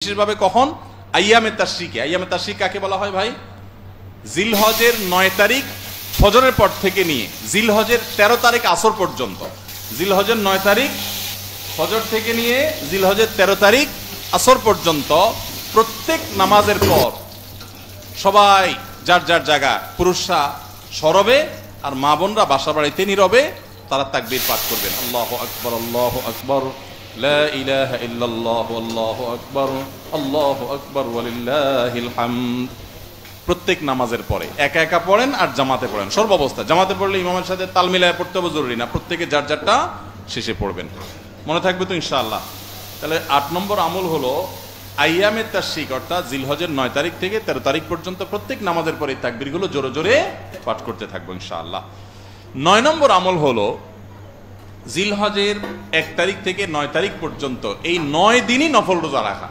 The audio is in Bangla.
বিশেষভাবে কখন? আইয়ামে তাশরিকে। আইয়ামে তাশরিক কাকে বলা হয় ভাই? জিলহজের 9 তারিখ ফজরের পর থেকে নিয়ে জিলহজের 13 তারিখ আসর পর্যন্ত, জিলহজের 9 তারিখ ফজর থেকে নিয়ে জিলহজের 13 তারিখ আসর পর্যন্ত প্রত্যেক নামাজের পর সবাই যার যার জায়গা, পুরুষরা সরবে আর মা বোনরা বাসা বাড়িতে নীরবে তারা তাকবীর পাঠ করবেন। আল্লাহু আকবার, আল্লাহু আকবার, লা ইলাহা ইল্লাল্লাহ, আল্লাহু আকবার, আল্লাহু আকবার ওয়ালিল্লাহিল হামদ। প্রত্যেক নামাজের পরে একা একা পড়েন আর জামাতে পড়েন, সর্বাবস্থা। জামাতে পড়লে ইমামের সাথে তাল মিলায় পড়তে হবে জরুরি না, প্রত্যেকে যার যারটা শেষে পড়বেন। মনে থাকবে তো ইনশাআল্লাহ? তাহলে 8 নম্বর আমল হলো আইয়ামে তাশরিক, অর্থাৎ জিলহজের 9 তারিখ থেকে 13 তারিখ পর্যন্ত প্রত্যেক নামাজের পরে তাকবীরগুলো জোরে জোরে পাঠ করতে থাকবো ইনশাআল্লাহ। 9 নম্বর আমল হলো জিলহজের 1 তারিখ থেকে 9 তারিখ পর্যন্ত এই 9 দিনই নফল রোজা রাখা।